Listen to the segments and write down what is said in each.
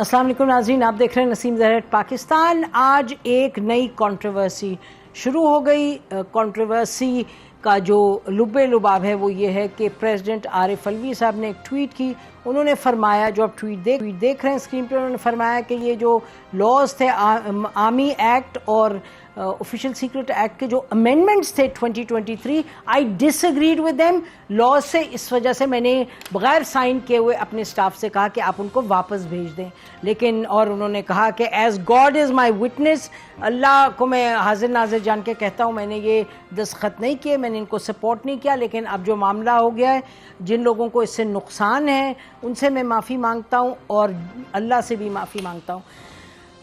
السلام علیکم ناظرین، آپ دیکھ رہے ہیں نسیم زہر پاکستان۔ آج ایک نئی کنٹروورسی شروع ہو گئی۔ کنٹروورسی کا جو لب لباب ہے وہ یہ ہے کہ پریزیڈنٹ عارف الوی صاحب نے ایک ٹویٹ کی۔ انہوں نے فرمایا، جو آپ ٹویٹ دیکھ رہے ہیں اسکرین پہ، انہوں نے فرمایا کہ یہ جو لاز تھے، آرمی ایکٹ اور آفیشیل سیکرٹ ایکٹ کے جو امینڈمنٹس تھے 2023، آئی ڈس ایگریڈ ود دیم لاز سے، اس وجہ سے میں نے بغیر سائن کیے ہوئے اپنے اسٹاف سے کہا کہ آپ ان کو واپس بھیج دیں۔ لیکن اور انہوں نے کہا کہ as God is my witness, اللہ کو میں حاضر ناظر جان کے کہتا ہوں، میں نے یہ دستخط نہیں کیے، میں نے ان کو سپورٹ نہیں کیا، لیکن اب جو معاملہ ہو گیا ہے، جن لوگوں کو اس سے نقصان ہے ان سے میں معافی مانگتا ہوں اور اللہ سے بھی معافی مانگتا ہوں۔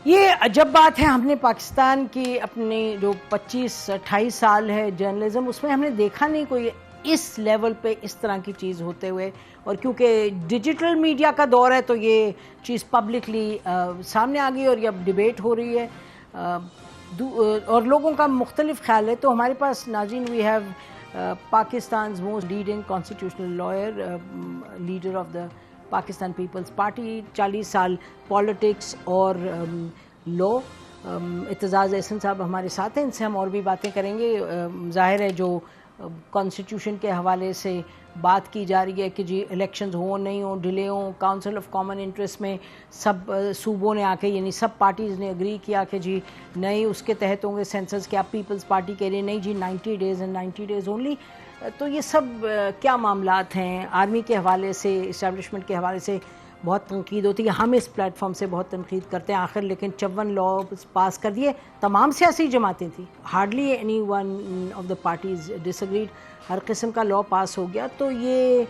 یہ عجب بات ہے، ہم نے پاکستان کی اپنی جو 25-28 سال ہے جرنلزم، اس میں ہم نے دیکھا نہیں کوئی اس لیول پہ اس طرح کی چیز ہوتے ہوئے، اور کیونکہ ڈیجیٹل میڈیا کا دور ہے تو یہ چیز پبلکلی سامنے آ گئی اور یہ اب ڈیبیٹ ہو رہی ہے اور لوگوں کا مختلف خیال ہے۔ تو ہمارے پاس ناظرین we have Pakistan's most leading constitutional lawyer, leader of the Pakistan Peoples Party, 40 سال پالیٹکس اور لا، اعتزاز احسن صاحب ہمارے ساتھ ہیں، ان سے ہم اور بھی باتیں کریں گے۔ ظاہر ہے جو کانسٹیٹیوشن کے حوالے سے بات کی جا رہی ہے کہ جی الیکشنز ہوں نہیں ہوں، ڈیلے ہوں، کاؤنسل آف کامن انٹرسٹ میں سب صوبوں نے آ کے، یعنی سب پارٹیز نے اگری کیا کہ جی نہیں اس کے تحت ہوں گے سینسس کے۔ اب پیپلز پارٹی کہہ رہی ہے نہیں جی 90 days اینڈ 90 days اونلی۔ تو یہ سب کیا معاملات ہیں؟ آرمی کے حوالے سے، اسٹیبلشمنٹ کے حوالے سے بہت تنقید ہوتی ہے، ہم اس پلیٹ فارم سے بہت تنقید کرتے ہیں آخر، لیکن 54 لاز پاس کر دیے، تمام سیاسی جماعتیں تھیں، hardly any one of the parties disagreed, ہر قسم کا لا پاس ہو گیا۔ تو یہ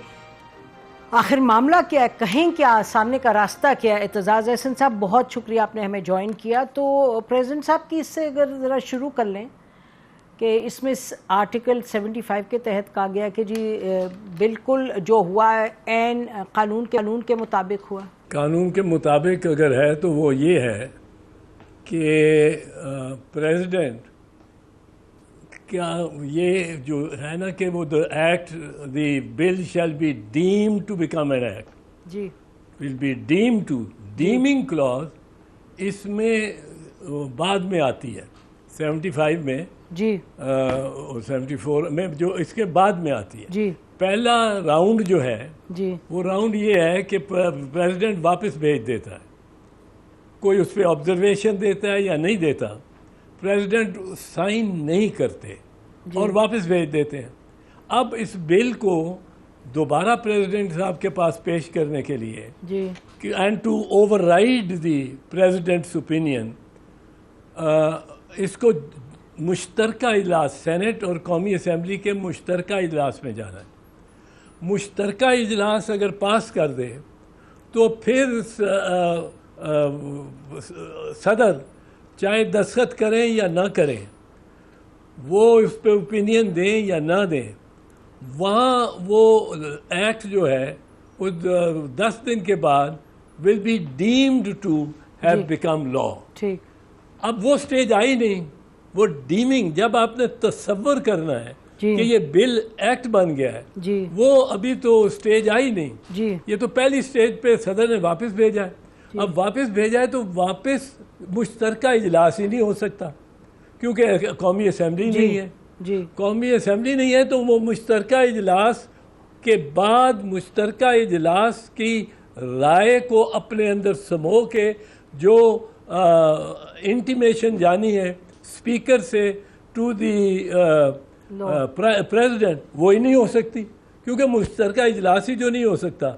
آخر معاملہ کیا ہے؟ کہیں کیا؟ سامنے کا راستہ کیا ہے؟ اعتزاز احسن صاحب بہت شکریہ آپ نے ہمیں جوائن کیا۔ تو پریزیڈنٹ صاحب کی اس سے اگر ذرا شروع کر لیں کہ اس میں آرٹیکل 75 کے تحت کہا گیا کہ جی بالکل جو ہوا ہے عین قانون کے مطابق ہوا۔ قانون کے مطابق اگر ہے تو وہ یہ ہے کہ پریزیڈنٹ کیا یہ جو ہے نا کہ وہ the bill shall be deem to become an act, جی will be deem to, deeming clause اس میں بعد میں آتی ہے 75 میں، جی 74 میں، جو اس کے بعد میں آتی ہے۔ جی پہلا راؤنڈ جو ہے جی وہ راؤنڈ یہ ہے کہ پریزیڈنٹ واپس بھیج دیتا ہے، کوئی اس پہ آبزرویشن دیتا ہے یا نہیں دیتا، پریزیڈنٹ سائن نہیں کرتے اور واپس بھیج دیتے ہیں۔ اب اس بل کو دوبارہ پریزیڈنٹ صاحب کے پاس پیش کرنے کے لیے، جی and to override the president's opinion, اس کو مشترکہ اجلاس، سینٹ اور قومی اسمبلی کے مشترکہ اجلاس میں جانا ہے۔ مشترکہ اجلاس اگر پاس کر دے تو پھر صدر چاہے دستخط کریں یا نہ کریں، وہ اس پہ اوپینین دیں یا نہ دیں، وہاں وہ ایکٹ جو ہے وہ 10 دن کے بعد will be deemed to have become law. ٹھیک، اب وہ سٹیج آئی نہیں، وہ ڈیمنگ جب آپ نے تصور کرنا ہے کہ یہ بل ایکٹ بن گیا ہے، جی وہ ابھی تو سٹیج آئی نہیں، جی یہ تو پہلی سٹیج پہ صدر نے واپس بھیجا ہے۔ اب واپس بھیجا ہے تو واپس مشترکہ اجلاس ہی نہیں ہو سکتا کیونکہ قومی اسمبلی نہیں ہے۔ جی قومی اسمبلی نہیں ہے تو وہ مشترکہ اجلاس کے بعد مشترکہ اجلاس کی رائے کو اپنے اندر سمو کے جو انٹیمیشن جانی ہے اسپیکر سے ٹو دی پریزیڈنٹ، وہ ہی نہیں ہو سکتی کیونکہ مشترکہ اجلاس ہی جو نہیں ہو سکتا۔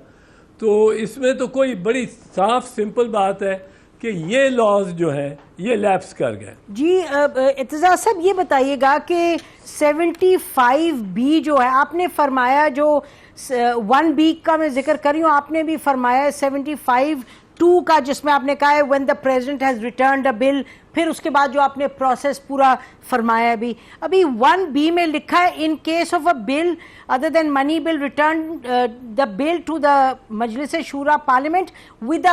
تو اس میں تو کوئی بڑی صاف سمپل بات ہے کہ یہ لاز جو ہیں یہ لیپس کر گئے۔ جی اعتزاز صاحب یہ بتائیے گا کہ 75B جو ہے، آپ نے فرمایا جو 1B کا میں ذکر کر رہی ہوں، آپ نے بھی فرمایا 75(2) کا، جس میں آپ نے کہا ہے when the president has returned a bill، پھر اس کے بعد جو آپ نے پروسیس پورا فرمایا بھی۔ ابھی 1B میں لکھا ہے in case of a bill other than money bill return the bill to the مجلس شورا parliament with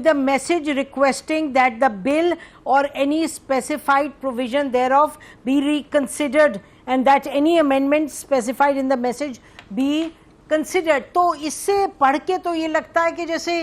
a message requesting that the bill or any specified provision thereof be reconsidered and that any amendment specified in the message be considered۔ تو اس سے پڑھ کے تو یہ لگتا ہے کہ جیسے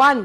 1.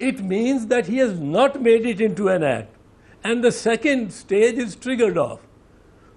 it means that he has not made it into an act and the second stage is triggered off.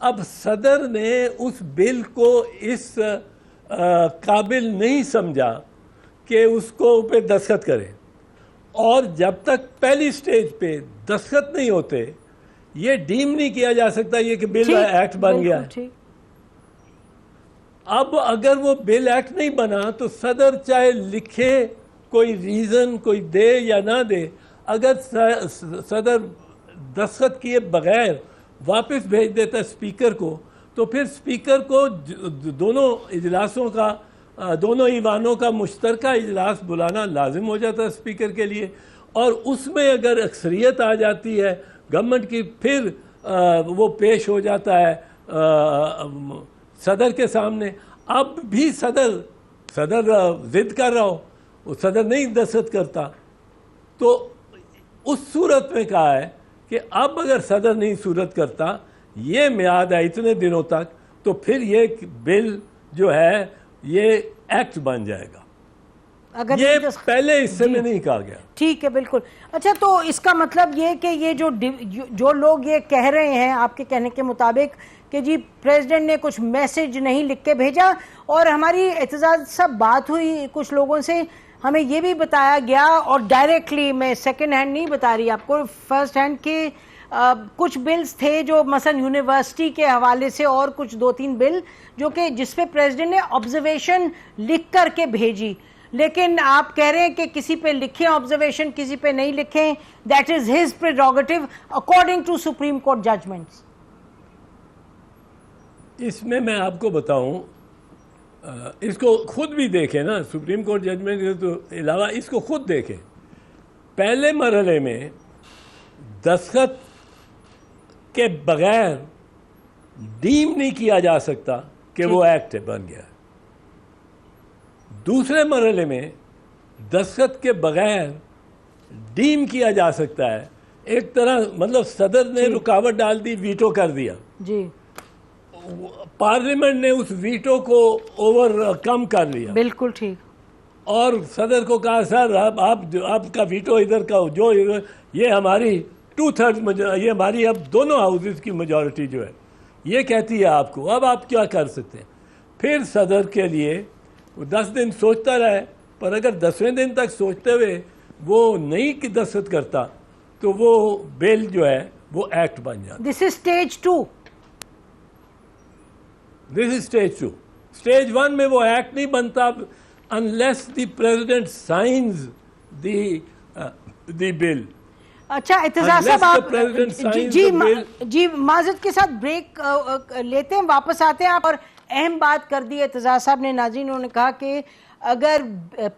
اب صدر نے اس بل کو اس قابل نہیں سمجھا کہ اس کو پہ دستخط کرے، اور جب تک پہلی سٹیج پہ دستخط نہیں ہوتے یہ ڈیم نہیں کیا جا سکتا یہ کہ بل ایکٹ بن گیا ہے۔ اب اگر وہ بل ایکٹ نہیں بنا تو صدر چاہے لکھے، کوئی ریزن کوئی دے یا نہ دے، اگر صدر دستخط کیے بغیر واپس بھیج دیتا اسپیکر کو تو پھر اسپیکر کو دونوں اجلاسوں کا، دونوں ایوانوں کا مشترکہ اجلاس بلانا لازم ہو جاتا ہے اسپیکر کے لیے، اور اس میں اگر اکثریت آ جاتی ہے گورنمنٹ کی پھر وہ پیش ہو جاتا ہے صدر کے سامنے۔ اب بھی صدر ضد کر رہا ہو، وہ صدر نہیں دستخط کرتا، تو اس صورت میں کہا ہے کہ اب اگر صدر نہیں صورت کرتا، یہ میعاد ہے اتنے دنوں تک، تو پھر یہ بل جو ہے یہ ایکٹ بن جائے گا۔ اگر یہ پہلے حصے میں نہیں کہا گیا۔ ٹھیک ہے، بالکل۔ اچھا، تو اس کا مطلب یہ کہ یہ جو لوگ یہ کہہ رہے ہیں آپ کے کہنے کے مطابق کہ جی پریزیڈنٹ نے کچھ میسج نہیں لکھ کے بھیجا، اور ہماری اعتزاز صاحب بات ہوئی کچھ لوگوں سے، ہمیں یہ بھی بتایا گیا، اور ڈائریکٹلی میں سیکنڈ ہینڈ نہیں بتا رہی آپ کو، فرسٹ ہینڈ کے کچھ بلز تھے جو مثلا یونیورسٹی کے حوالے سے، اور کچھ 2-3 بل جو کہ جس پہ پریزیڈنٹ نے آبزرویشن لکھ کر کے بھیجی، لیکن آپ کہہ رہے ہیں کہ کسی پہ لکھیں آبزرویشن، کسی پہ نہیں لکھیں، that is his prerogative according to supreme court judgments. اس میں آپ کو بتاؤں، اس کو خود بھی دیکھیں نا، سپریم کورٹ ججمنٹ کے تو علاوہ اس کو خود دیکھیں۔ پہلے مرحلے میں دستخط کے بغیر ڈیم نہیں کیا جا سکتا کہ وہ ایکٹ بن گیا۔ دوسرے مرحلے میں دستخط کے بغیر ڈیم کیا جا سکتا ہے، ایک طرح مطلب صدر نے رکاوٹ ڈال دی، ویٹو کر دیا جی، پارلیمنٹ نے اس ویٹو کو اوور کم کر لیا، بالکل ٹھیک، اور صدر کو کہا سر آپ کا ویٹو ادھر کا جو یہ ہماری 2/3 یہ ہماری اب دونوں ہاؤسز کی میجورٹی جو ہے یہ کہتی ہے آپ کو، اب آپ کیا کر سکتے ہیں۔ پھر صدر کے لیے 10 دن سوچتا رہے، پر اگر 10ویں دن تک سوچتے ہوئے وہ نہیں دستخط کرتا تو وہ بل جو ہے وہ ایکٹ بن جاتا۔ دس از اسٹیج 2۔ دس از اسٹیج 2۔ اسٹیج 1 میں وہ ایکٹ نہیں بنتا unless the president signs the bill۔ اچھا اعتزاز صاحب، آپ جی معذرت کے ساتھ بریک لیتے ہیں، واپس آتے ہیں آپ، اور اہم بات کر دی اعتزاز صاحب نے، ناظرین انہوں نے کہا کہ اگر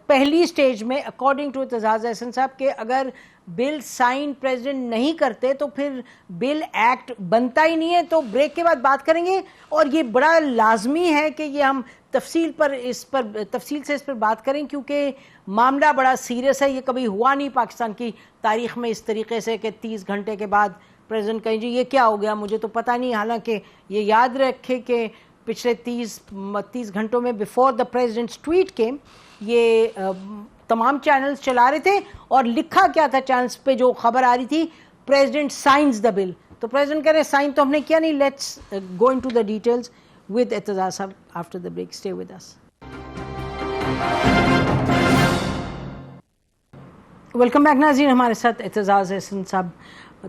پہلی سٹیج میں اکارڈنگ ٹو اعتزاز احسن صاحب کہ اگر بل سائن پریزیڈنٹ نہیں کرتے تو پھر بل ایکٹ بنتا ہی نہیں ہے۔ تو بریک کے بعد بات کریں گے، اور یہ بڑا لازمی ہے کہ یہ ہم تفصیل سے اس پر بات کریں، کیونکہ معاملہ بڑا سیریس ہے، یہ کبھی ہوا نہیں پاکستان کی تاریخ میں اس طریقے سے کہ 30 گھنٹے کے بعد پریزیڈنٹ کہیں جی یہ کیا ہو گیا، مجھے تو پتہ نہیں۔ حالانکہ یہ یاد رکھے کہ پچھلے 30 گھنٹوں میں بیفور دا پریزیڈنٹس ٹویٹ کے یہ تمام چینلز چلا رہے تھے، اور لکھا کیا تھا چینلز پہ جو خبر آ رہی تھی، پریزیڈنٹ سائنز دا بل۔ تو پریزیڈنٹ کہہ رہے سائن تو ہم نے کیا نہیں، let's go into the details with Aitzaz صاحب after the break. Stay with us. Welcome back ناظرین، ہمارے ساتھ اعتزاز احسن صاحب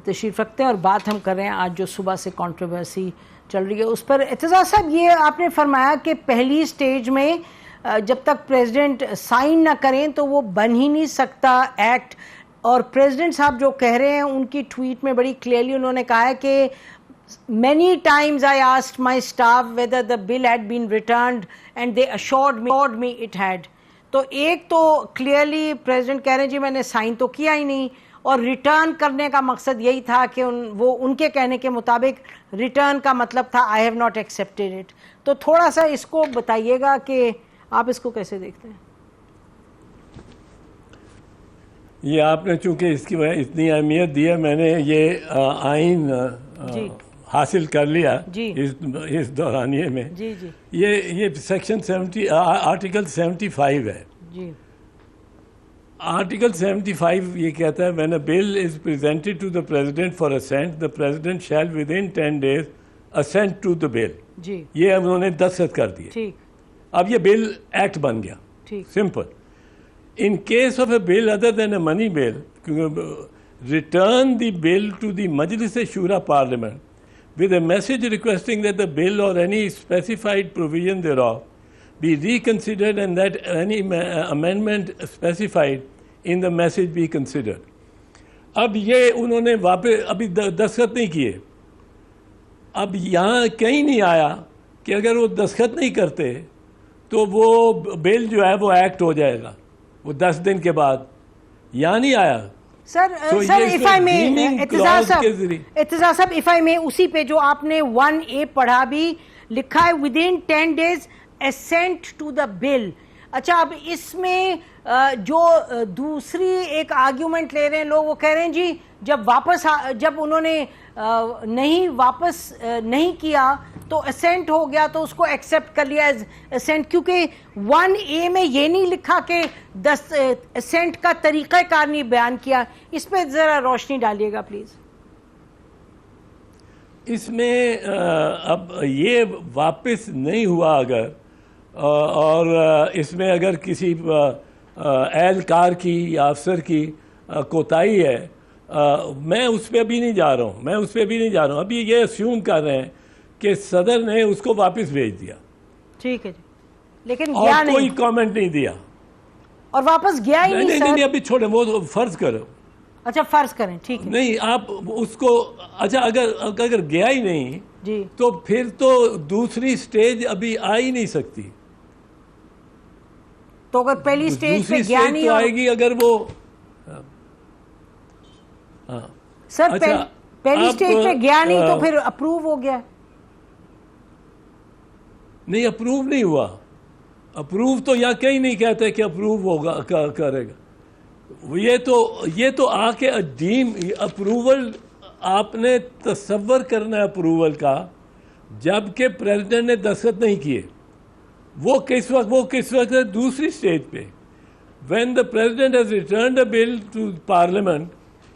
تشریف رکھتے ہیں، اور بات ہم کر رہے ہیں آج جو صبح سے کنٹروورسی چل رہی ہے اس پر۔ اعتزاز صاحب، یہ آپ نے فرمایا کہ پہلی سٹیج میں جب تک پریزیڈنٹ سائن نہ کریں تو وہ بن ہی نہیں سکتا ایکٹ، اور پریزیڈنٹ صاحب جو کہہ رہے ہیں ان کی ٹویٹ میں بڑی کلیئرلی انہوں نے کہا ہے کہ many times I asked my staff whether the bill had been returned and they assured me it had۔ تو ایک تو کلیئرلی پریزیڈنٹ کہہ رہے ہیں جی میں نے سائن تو کیا ہی نہیں، اور ریٹرن کرنے کا مقصد یہی تھا کہ وہ ان کے کہنے کے مطابق ریٹرن کا مطلب تھا I have not accepted it۔ تو تھوڑا سا اس کو بتائیے گا کہ آپ اس کو کیسے دیکھتے ہیں؟ یہ آپ نے چونکہ اس کی وجہ اتنی اہمیت دی ہے، میں نے یہ آئین حاصل کر لیا اس دورانیے میں۔ یہ سیکشن 70 آرٹیکل 75 ہے۔ آرٹیکل 75 یہ کہتا ہے when a bill is presented to the president for assent, the president shall within 10 days assent to the bill. جی یہ انہوں نے دستخط کر دیے. ٹھیک اب یہ بل ایکٹ بن گیا. ٹھیک simple. In case of a bill other than a money bill, return the bill to the Majlis Shura Parliament with a message requesting that the bill or any specified provision thereof be reconsidered and that any amendment specified in the message be considered. اب یہ انہوں نے واپس ابھی دستخط نہیں کیے. اب یہاں کہیں نہیں آیا کہ اگر وہ دستخط نہیں کرتے تو وہ بل جو ہے وہ ایکٹ ہو جائے گا وہ 10 دن کے بعد. یہاں نہیں آیا. سر if I may اعتزاز صاحب if I may اسی پہ جو آپ نے 1A پڑھا بھی لکھا ہے within 10 days assent to the bill. اچھا اب اس میں جو دوسری ایک آرگیومنٹ لے رہے ہیں لوگ وہ کہہ رہے ہیں جی جب انہوں نے واپس نہیں کیا تو اسینٹ ہو گیا تو اس کو ایکسیپٹ کر لیا ایز اسینٹ, کیونکہ 1A میں یہ نہیں لکھا کہ اسینٹ کا طریقہ کار نہیں بیان کیا. اس پہ ذرا روشنی ڈالیے گا پلیز. اس میں اب یہ واپس نہیں ہوا اگر اور اس میں اگر کسی اہلکار کی یا افسر کی کوتاہی ہے, میں اس پہ بھی نہیں جا رہا ہوں. ابھی یہ اسیوم کر رہے ہیں کہ صدر نے اس کو واپس بھیج دیا. ٹھیک ہے جی, لیکن اور کوئی کامنٹ نہیں دیا اور واپس گیا ہی نہیں. ابھی چھوڑیں وہ فرض کرو. اچھا فرض کریں ٹھیک ہے. نہیں آپ اس کو اچھا اگر گیا ہی نہیں جی تو پھر تو دوسری سٹیج ابھی آ ہی نہیں سکتی. تو اگر پہلی سٹیج پہ گیا نہیں آئے گی اگر وہ سر پہلی سٹیج پہ گیا نہیں تو پھر اپروو ہو گیا نہیں. اپروو نہیں ہوا. اپروو تو یا کہیں نہیں کہتے کہ اپروو ہوگا کرے گا. یہ تو آ کے اپروول آپ نے تصور کرنا ہے اپروول کا جبکہ پریزیڈنٹ نے دستخط نہیں کیے. وہ کس وقت ہے دوسری سٹیج پہ. when the president has returned a bill to parliament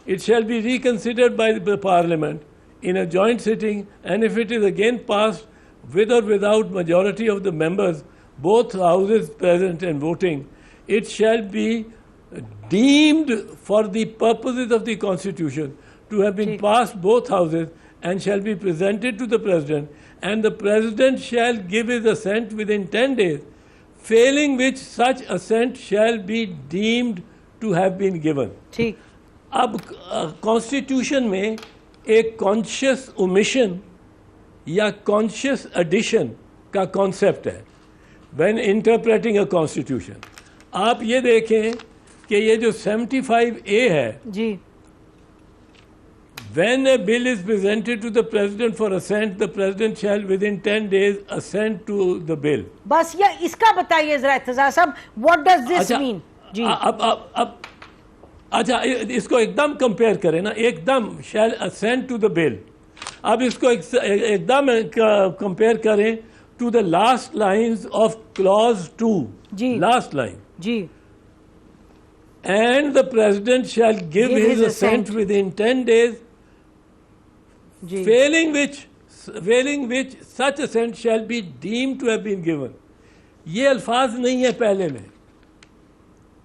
it shall be reconsidered by the parliament in a joint sitting, and if it is again passed with or without majority of the members both houses present and voting, it shall be deemed for the purposes of the constitution to have been passed both houses and shall be presented to the president, and the president shall give his assent within 10 days, failing which such assent shall be deemed to have been given. ٹھیک. اب constitution میں ایک conscious omission یا conscious edition کا concept ہے when interpreting a constitution. آپ یہ دیکھیں کہ یہ جو 75A ہے جی when a bill is presented to the president for assent, the president shall within 10 days assent to the bill. بس یہ اس کا بتائیے ذرا اعتزاز صاحب what does this mean. جی اب اچھا اس کو ایک دم کمپیئر کریں نا, ایک دم shall assent to the bill. اب اس کو ایک دم کمپیئر کریں to the last lines of clause 2. جی last line. جی And the president shall give his assent within 10 days, جی failing which such assent shall be deemed to have been given. یہ الفاظ نہیں ہے پہلے میں.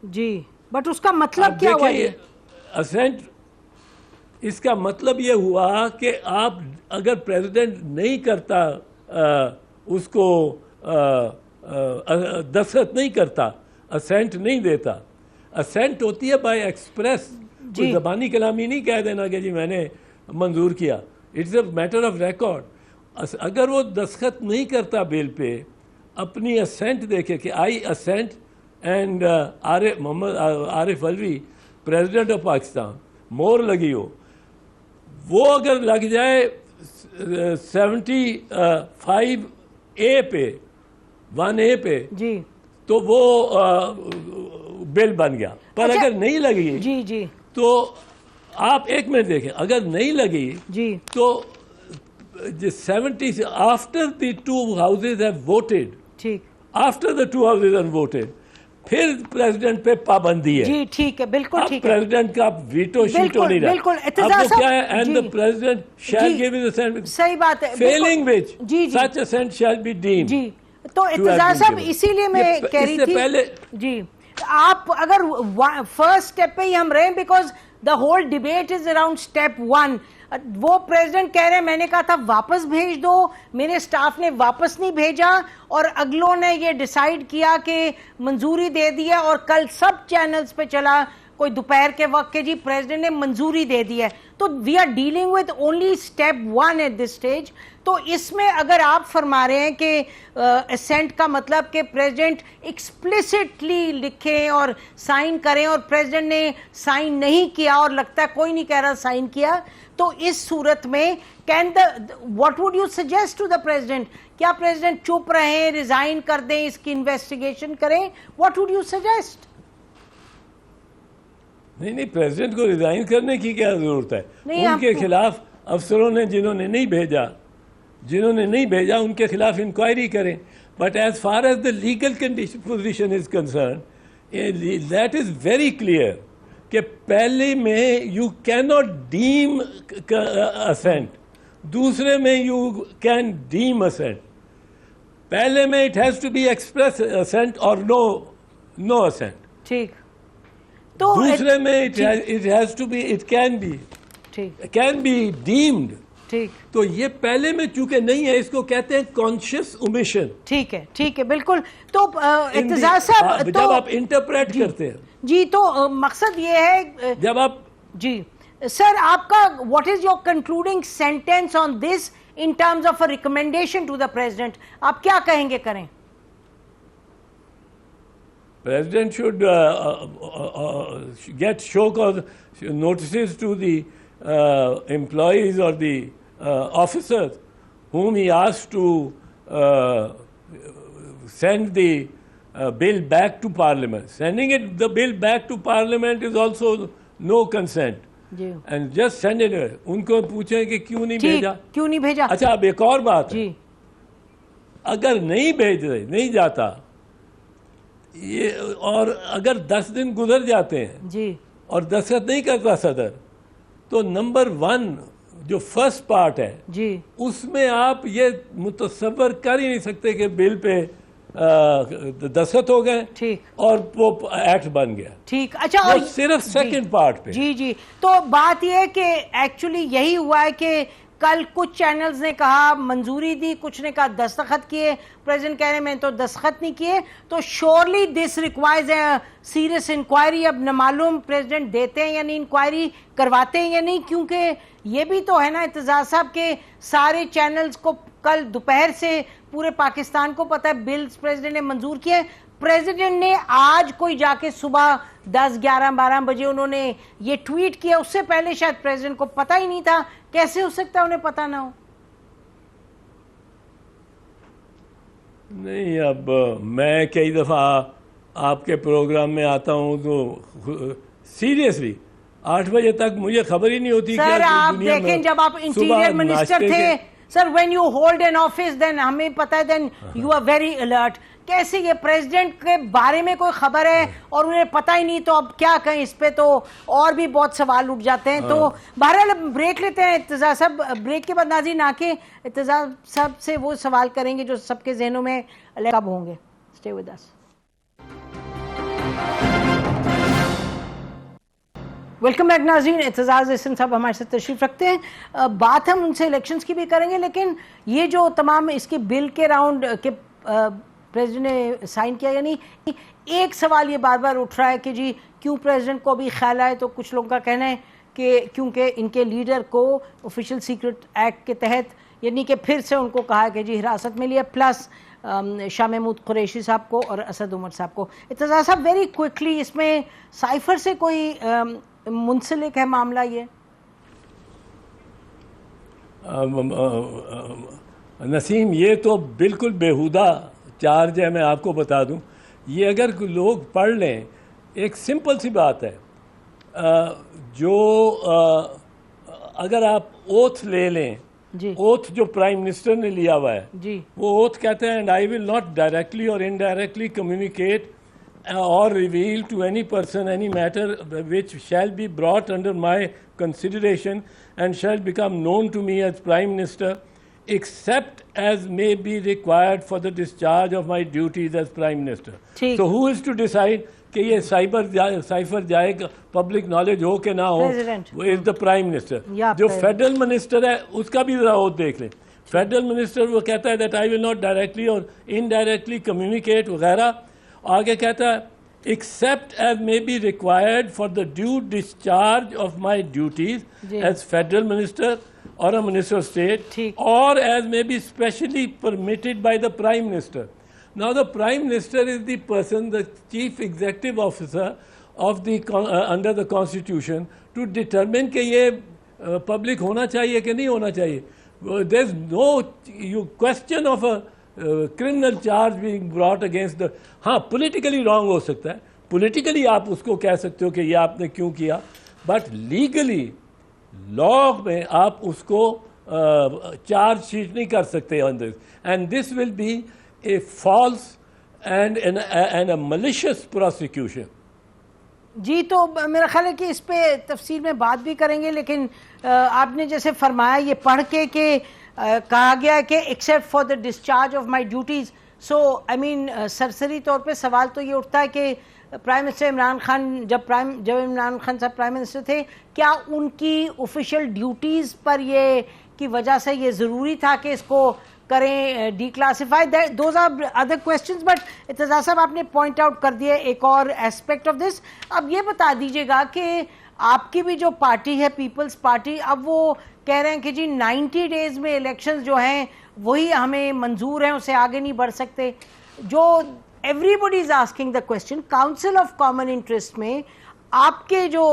جی بٹ اس کا مطلب کیا ہوا یہ؟ assent اس کا مطلب یہ ہوا کہ آپ اگر پریزیڈنٹ نہیں کرتا اس کو دستخط نہیں کرتا, assent نہیں دیتا. assent ہوتی ہے بائی ایکسپریس, کوئی زبانی کلامی نہیں کہہ دینا کہ جی میں نے منظور کیا. It's a matter of record. اگر وہ دستخط نہیں کرتا بل پہ, اپنی assent دیکھے کہ I assent and Muhammad Arif Alvi president of Pakistan مور لگی ہو, وہ اگر لگ جائے 75A پہ 1A پہ جی تو وہ بل بن گیا. پر اگر نہیں لگی جی جی تو آپ ایک منٹ دیکھیں, اگر نہیں لگی جی تو 70 after the two houses have voted, ٹھیک after the two houses have voted, پھر پریزیڈنٹ پہ پابندی ہے. جی ٹھیک ہے, بالکل ٹھیک ہے. پریزیڈنٹ کا ویٹو شیٹو نہیں رہا. بالکل اب وہ کیا ہے, and the president shall give his assent. صحیح بات ہے. Failing which such assent shall be deemed. جی تو اتزار صاحب اسی لیے میں کہہ رہی تھی پہلے جی آپ اگر فرسٹ اسٹیپ پہ ہی ہم رہے, because the whole debate is around step 1. وہ پریزیڈنٹ کہہ رہے ہیں میں نے کہا تھا واپس بھیج دو, میرے سٹاف نے واپس نہیں بھیجا, اور اگلوں نے یہ ڈیسائیڈ کیا کہ منظوری دے دیا, اور کل سب چینلز پہ چلا کوئی دوپہر کے وقت کہ جی پریزیڈنٹ نے منظوری دے دی ہے. تو we are dealing with only step 1 at this stage. تو اس میں اگر آپ فرما رہے ہیں کہ اسینٹ کا مطلب کہ پریزیڈنٹ ایکسپلیسٹلی لکھیں اور سائن کریں, اور پریزیڈنٹ نے سائن نہیں کیا اور لگتا ہے کوئی نہیں کہہ رہا سائن کیا, تو اس صورت میں what would you suggest to the president? کیا پریزیڈنٹ چپ رہیں, ریزائن کر دیں, اس کی انویسٹیگیشن کریں؟ what would you suggest? نہیں پریزیڈنٹ کو ریزائن کرنے کی کیا ضرورت ہے؟ ان کے خلاف افسروں نے جنہوں نے نہیں بھیجا ان کے خلاف انکوائری کریں. But as far as the legal position is concern, that is very clear کہ پہلے میں you can not deem assent, دوسرے میں یو کین ڈیم اسینٹ. پہلے میں it has to be express assent اور نو اسینٹ. ٹھیک. تو دوسرے میں it has to be, it can be deemed. ٹھیک. تو یہ پہلے میں چونکہ نہیں ہے, اس کو کہتے ہیں کانشیس اومیشن. ٹھیک ہے ٹھیک ہے بالکل. تو اتزار صاحب جب آپ انٹرپریٹ کرتے ہیں جی, تو مقصد یہ ہے جب آپ جی سر آپ کا what is your concluding sentence on this in terms of a recommendation to the president, آپ کیا کہیں گے کریں؟ President should get show cause notices to the employees or the officers whom he asked to send the bill back to Parliament. Sending the bill back to Parliament is also no consent. And just send it. ان کو پوچھیں کہ کیوں نہیں بھیجا. اچھا اب ایک اور بات ہے, اگر نہیں جاتا یہ, اور اگر 10 دن گزر جاتے ہیں اور دستخط نہیں کرتا صدر, تو نمبر 1 جو فرسٹ پارٹ ہے اس میں آپ یہ متصور کر ہی نہیں سکتے کہ بل پہ دستخط ہو گئے اور وہ ایکٹ بن گیا. ٹھیک. اچھا, اور صرف سیکنڈ پارٹ پہ. جی تو بات یہ ہے کہ ایکچولی یہی ہوا ہے کہ کل کچھ چینلز نے کہا منظوری دی, کچھ نے کہا دستخط کیے, پریزیڈنٹ کہہ رہے ہیں میں تو دستخط نہیں کیے. تو surely this requires a serious inquiry. اب نہ معلوم پریزیڈنٹ دیتے ہیں یا نہیں, انکوائری کرواتے ہیں یا نہیں, کیونکہ یہ بھی تو ہے نا اتزار صاحب کہ سارے چینلز کو کل دوپہر سے پورے پاکستان کو پتہ ہے بلز پریزیڈنٹ نے منظور کیے. پریزیڈنٹ نے آج کوئی جا کے صبح 10, 11, 12 بجے انہوں نے یہ ٹویٹ کیا, اس سے پہلے شاید پریزیڈنٹ کو پتہ ہی نہیں تھا. کیسے ہو سکتا ہے انہیں پتہ نہ ہو؟ نہیں, اب میں کئی دفعہ آپ کے پروگرام میں آتا ہوں تو سیریسلی 8 بجے تک مجھے خبر ہی نہیں ہوتی. سر آپ دیکھیں جب آپ انٹیریئر منسٹر تھے سر, when you hold an office then ہمیں پتہ ہے then you are very alert. کیسے یہ پریزیڈنٹ کے بارے میں کوئی خبر ہے اور انہیں پتہ ہی نہیں, تو اب کیا کہیں اس پہ, تو اور بھی بہت سوال اٹھ جاتے ہیں. تو بہرحال بریک لیتے ہیں اتزار صاحب. بریک کے بعد ناظرین آ کے اتزار صاحب سے وہ سوال کریں گے جو سب کے ذہنوں میں کب ہوں گے. Stay with us. Welcome back ناظرین. اعتزاز احسن صاحب ہمارے ساتھ تشریف رکھتے ہیں. بات ہم ان سے الیکشنز کی بھی کریں گے, لیکن یہ جو تمام اس کے بل کے راؤنڈ کے پریزیڈنٹ نے سائن کیا یا نہیں, ایک سوال یہ بار بار اٹھ رہا ہے کہ جی کیوں پریزیڈنٹ کو بھی خیال آئے. تو کچھ لوگوں کا کہنا ہے کہ کیونکہ ان کے لیڈر کو آفیشیل سیکرٹ ایکٹ کے تحت یعنی کہ پھر سے ان کو کہا کہ جی حراست میں لیا, پلس شاہ محمود قریشی صاحب کو اور اسد عمر صاحب کو. اتزار صاحب ویری کوئکلی اس میں سائفر سے کوئی منسلک ہے معاملہ یہ؟ نسیم یہ تو بالکل بیہودہ چارج ہے, میں آپ کو بتا دوں. یہ اگر لوگ پڑھ لیں, ایک سمپل سی بات ہے, جو اگر آپ اوتھ لے لیں, اوتھ جو پرائم منسٹر نے لیا ہوا ہے, وہ اوتھ کہتے ہیں and I will not directly اور indirectly communicate or reveal to any person any matter which shall be brought under my consideration and shall become known to me as Prime Minister, except as may be required for the discharge of my duties as Prime Minister. ٹھیک. So who is to decide کہ یہ cipher جائے گا public knowledge ہو کہ نہ ہو؟ President. وہ از the prime minister. یا جو President. Federal minister ہے اس کا بھی ذرا اور دیکھ لیں. فیڈرل منسٹر وہ کہتا ہے that I will not directly اور انڈائریکٹلی کمیونیکیٹ وغیرہ. آگے کہتا ہے accept as may be required for the due discharge of my duties as federal minister or a minister of state, ٹھیک. or as may be specially permitted by the prime minister. Now the prime minister is the person, the chief executive officer of the under the constitution to determine کہ یہ public ہونا چاہیے کہ نہیں ہونا چاہیے. There is no question of a criminal charge being brought against the. ہاں politically wrong ہو سکتا ہے, politically آپ اس کو کہہ سکتے ہو کہ یہ آپ نے کیوں کیا, but legally law میں آپ اس کو چارج شیٹ نہیں کر سکتے on this, and this will be a false and a malicious prosecution. جی تو میرا خیال ہے کہ اس پہ تفصیل میں بات بھی کریں گے, لیکن آپ نے جیسے فرمایا یہ پڑھ کے کہ کہا گیا کہ except for the discharge of my duties. So I mean سرسری طور پہ سوال تو یہ اٹھتا ہے کہ پرائم منسٹر عمران خان جب عمران خان صاحب پرائم منسٹر تھے, کیا ان کی آفیشیل ڈیوٹیز پر یہ کی وجہ سے یہ ضروری تھا کہ اس کو کریں declassify? Those are other questions, but Irtaza صاحب آپ نے پوائنٹ آؤٹ کر دیا ایک اور ایسپیکٹ آف دس. اب یہ بتا دیجیے گا کہ آپ کی بھی جو پارٹی ہے پیپلز پارٹی, اب وہ کہہ رہے ہیں کہ جی 90 ڈیز میں الیکشنز جو ہیں وہی ہمیں منظور ہیں, اسے آگے نہیں بڑھ سکتے. جو everybody is asking the question, council of common interest میں آپ کے جو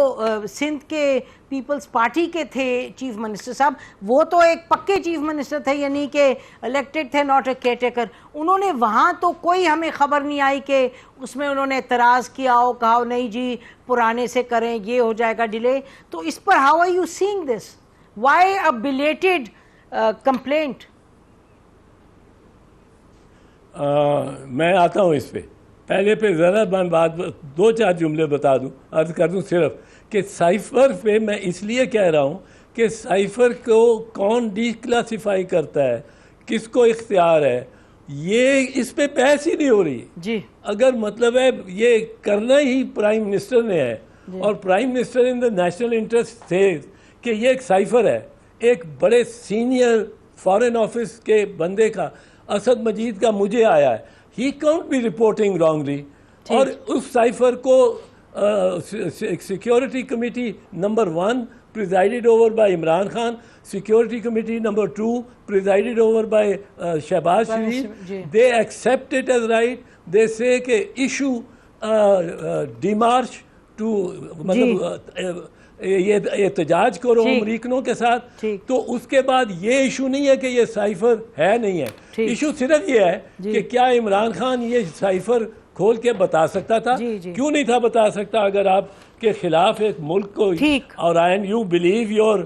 سندھ کے پیپلز پارٹی کے تھے چیف منسٹر صاحب, وہ تو ایک پکے چیف منسٹر تھے, یعنی کہ الیکٹڈ تھے, ناٹ اے کیئر ٹیکر. انہوں نے وہاں تو کوئی ہمیں خبر نہیں آئی کہ اس میں انہوں نے اعتراض کیا ہو, کہا ہو نہیں جی پرانے سے کریں, یہ ہو جائے گا ڈیلے. تو اس پر how are you seeing this? Why a belated complaint? میں آتا ہوں اس پہ. پہلے پہ ذرا میں بات 2-4 جملے بتا دوں, عرض کر دوں صرف کہ سائفر پہ میں اس لیے کہہ رہا ہوں کہ سائفر کو کون ڈی کلاسیفائی کرتا ہے, کس کو اختیار ہے, یہ اس پہ بحث ہی نہیں ہو رہی. جی اگر مطلب ہے یہ کرنا ہی پرائم منسٹر نے ہے, اور پرائم منسٹر ان دا نیشنل انٹرسٹ تھے کہ یہ ایک سائفر ہے, ایک بڑے سینئر فارن آفس کے بندے کا, اسد مجید کا مجھے آیا ہے, he can't be reporting wrongly. اور اس سائفر کو security committee number 1 presided over by Imran Khan, security committee number 2 presided over by Shehbaz Sharif, they accept it as right. They say کہ issue demarche to مطلب یہ احتجاج کرو امریکنوں کے ساتھ. تو اس کے بعد یہ ایشو نہیں ہے کہ یہ سائفر ہے نہیں ہے, ایشو صرف یہ ہے کہ کیا عمران خان یہ سائفر کھول کے بتا سکتا تھا؟ کیوں نہیں تھا بتا سکتا اگر آپ کے خلاف ایک ملک کو, اور and you believe your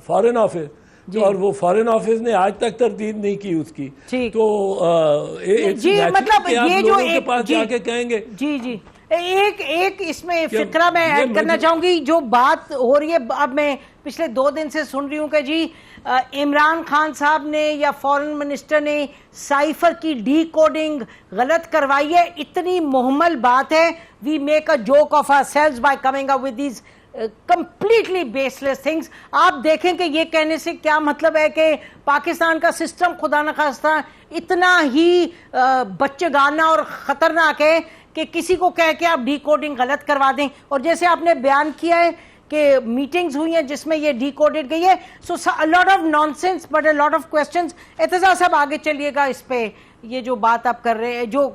foreign office, اور وہ فارن آفس نے آج تک تردید نہیں کی اس کی. تو مطلب یہ جو کے پاس جا کے کہیں گے. جی جی ایک اس میں فکرہ میں ایڈ کرنا چاہوں گی. جو بات ہو رہی ہے اب میں پچھلے 2 دن سے سن رہی ہوں کہ جی عمران خان صاحب نے یا فارن منسٹر نے سائفر کی ڈی کوڈنگ غلط کروائی ہے. اتنی محمل بات ہے. We make a joke of ourselves by coming up with these completely baseless things. آپ دیکھیں کہ یہ کہنے سے کیا مطلب ہے کہ پاکستان کا سسٹم خدا نخواستہ اتنا ہی بچگانہ اور خطرناک ہے کہ کسی کو کہہ کے آپ ڈی کوڈنگ غلط کروا دیں. اور جیسے آپ نے بیان کیا ہے کہ میٹنگز ہوئی ہیں جس میں یہ ڈی کوڈڈ گئی ہے, سو a lot of nonsense but a lot of questions. Irtaza صاحب آگے چلیے گا اس پہ, یہ جو بات آپ کر رہے ہیں جو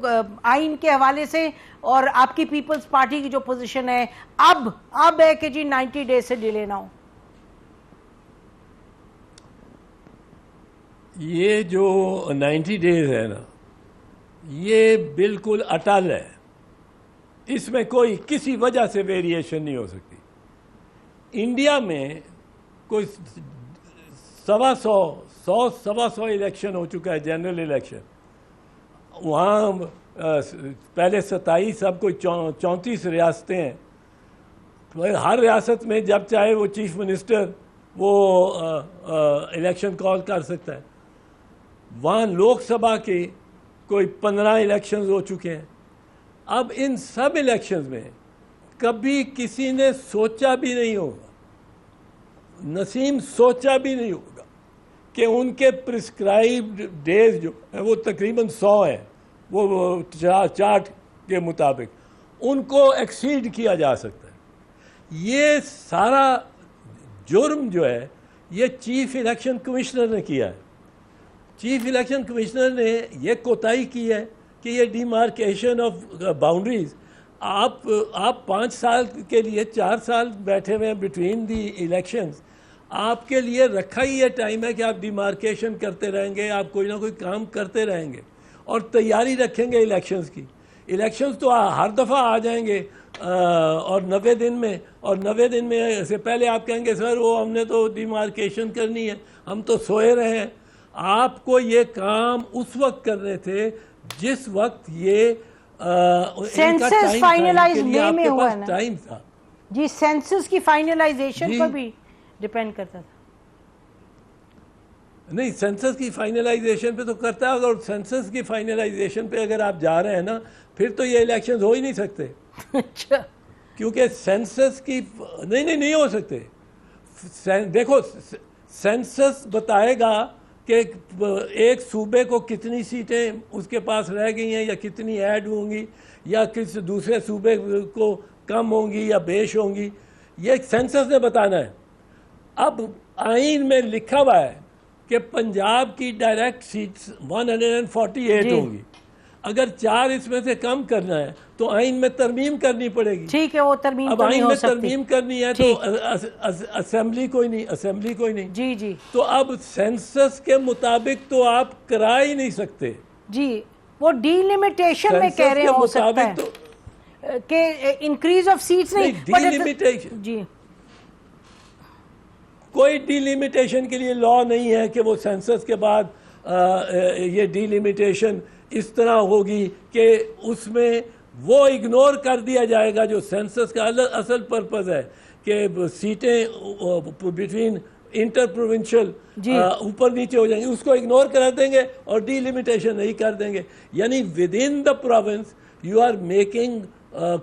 آئین کے حوالے سے اور آپ کی پیپلز پارٹی کی جو پوزیشن ہے اب ہے کہ جی 90 ڈیز سے ڈیلے نہ ہو. یہ جو 90 ڈیز ہے نا, یہ بالکل اٹل ہے, اس میں کوئی کسی وجہ سے ویریشن نہیں ہو سکتی. انڈیا میں کوئی 100 الیکشن ہو چکا ہے, جنرل الیکشن. وہاں پہلے 27 اب کوئی 34 ریاستیں ہیں. ہر ریاست میں جب چاہے وہ چیف منسٹر وہ الیکشن کال کر سکتا ہے. وہاں لوک سبھا کے کوئی 15 الیکشنز ہو چکے ہیں. اب ان سب الیکشنز میں کبھی کسی نے سوچا بھی نہیں ہوگا, نسیم سوچا بھی نہیں ہوگا کہ ان کے پرسکرائبڈ ڈیز جو ہیں وہ تقریباً 100 ہیں, وہ چارٹ کے مطابق ان کو ایکسیڈ کیا جا سکتا ہے. یہ سارا جرم جو ہے یہ چیف الیکشن کمشنر نے کیا ہے. چیف الیکشن کمشنر نے یہ کوتاہی کی ہے کہ یہ ڈیمارکیشن آف باؤنڈریز آپ 5 سال کے لیے 4 سال بیٹھے ہوئے ہیں بٹوین دی الیکشنز, آپ کے لیے رکھا ہی یہ ٹائم ہے کہ آپ ڈیمارکیشن کرتے رہیں گے, آپ کوئی نہ کوئی کام کرتے رہیں گے اور تیاری رکھیں گے الیکشنز کی. الیکشنز تو ہر دفعہ آ جائیں گے اور 90 دن میں, اور 90 دن میں سے پہلے آپ کہیں گے سر وہ ہم نے تو ڈیمارکیشن کرنی ہے, ہم تو سوئے رہے ہیں. آپ کو یہ کام اس وقت کرنے تھے جس وقت یہ سینسس فائنلائز مئی میں ہوا ہے نا ٹائم تھا. جی سینسس کی فائنلائزیشن پر بھی ڈیپینڈ کرتا تھا. نہیں, سینسس کی فائنلائزیشن پہ تو کرتا ہے, اور سینسس کی فائنلائزیشن پہ اگر آپ جا رہے ہیں نا پھر تو یہ الیکشنز ہو ہی نہیں سکتے. اچھا, کیونکہ سینسس کی نہیں ہو سکتے. دیکھو سینسس بتائے گا کہ ایک صوبے کو کتنی سیٹیں اس کے پاس رہ گئی ہیں یا کتنی ایڈ ہوں گی, یا کسی دوسرے صوبے کو کم ہوں گی یا بیش ہوں گی, یہ سینسس نے بتانا ہے. اب آئین میں لکھا ہوا ہے کہ پنجاب کی ڈائریکٹ سیٹس 148 ہوں گی. اگر 4 اس میں سے کم کرنا ہے تو آئین میں ترمیم کرنی پڑے گی. ٹھیک ہے, وہ ترمیم اب آئین میں ترمیم کرنی ہے تو اسمبلی کوئی نہیں. جی جی, تو اب سینسس کے مطابق تو آپ کرا ہی نہیں سکتے. جی وہ ڈی لیمیٹیشن میں کہہ رہے ہو سکتا ہے کہ انکریز آف سیٹس نہیں, ڈی لیمیٹیشن, جی کوئی ڈی لیمیٹیشن کے لیے لا نہیں ہے کہ وہ سینسس کے بعد یہ ڈی لیمیٹیشن اس طرح ہوگی کہ اس میں وہ اگنور کر دیا جائے گا جو سینسس کا اصل پرپز ہے کہ سیٹیں بٹوین انٹر پروونشل اوپر نیچے ہو جائیں گے, اس کو اگنور کر دیں گے اور ڈی لیمیٹیشن نہیں کر دیں گے. یعنی within the province you are making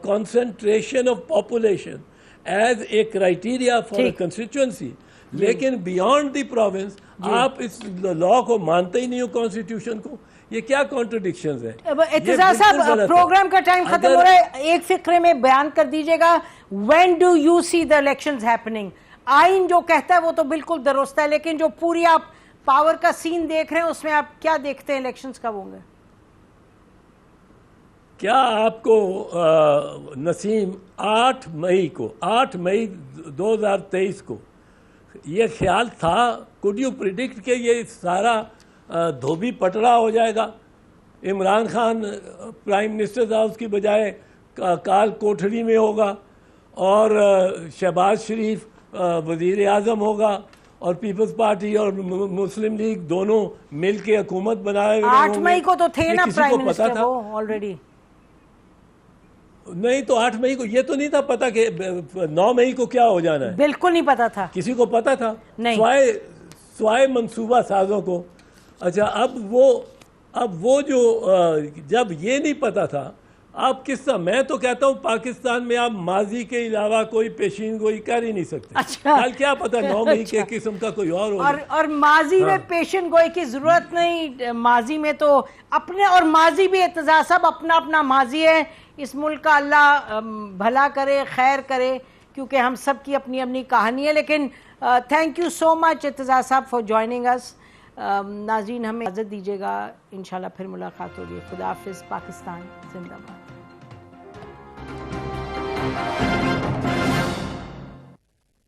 concentration of population as a criteria for a constituency, لیکن بیانڈ دی پروونس آپ اس لا کو مانتے ہی نہیں ہو, کانسٹیٹیوشن کو. یہ کیا کانٹرڈکشنز ہے. اتزار صاحب پروگرام کا ٹائم ختم ہو رہا ہے, ایک فقرے میں بیان کر دیجیے گا when do you see the elections happening. آئین جو کہتا ہے وہ تو بالکل درست ہے, لیکن جو پوری آپ پاور کا سین دیکھ رہے ہیں اس میں آپ کیا دیکھتے ہیں الیکشنز کب ہوں گے؟ کیا آپ کو نسیم 8 مئی 2023 کو یہ خیال تھا, could you predict کہ یہ سارا دھوبی پٹڑا ہو جائے گا, Imran Khan prime minister house کی بجائے کال کوٹھڑی میں ہوگا اور شہباز شریف وزیر اعظم ہوگا اور پیپلز پارٹی اور مسلم لیگ دونوں مل کے حکومت بنائے ہوئے ہوں گے. 8 مئی کو تو تھے نا پرائم منسٹر وہ آلریڈی. نہیں تو 8 مئی کو یہ تو نہیں تھا پتا کہ 9 مئی کو کیا ہو جانا ہے. بالکل نہیں پتا تھا, کسی کو پتا تھا سوائے منصوبہ سازوں کو. اچھا اب وہ جو جب یہ نہیں پتا تھا آپ کس طرح, میں تو کہتا ہوں پاکستان میں آپ ماضی کے علاوہ کوئی پیشین گوئی کر ہی نہیں سکتے. کل کیا پتا 9 مئی کے قسم کا کوئی اور ہو. اور ماضی میں پیشین گوئی کی ضرورت نہیں, ماضی میں تو اپنے, اور ماضی بھی اتزار صاحب اپنا ماضی ہے. اس ملک کا اللہ بھلا کرے, خیر کرے, کیونکہ ہم سب کی اپنی کہانی ہے. لیکن تھینک یو سو مچ اتزار صاحب فار جوائننگ اس. ناظرین ہمیں اجازت دیجیے گا, انشاءاللہ پھر ملاقات ہوگی. خدا حافظ. پاکستان زندہ باد.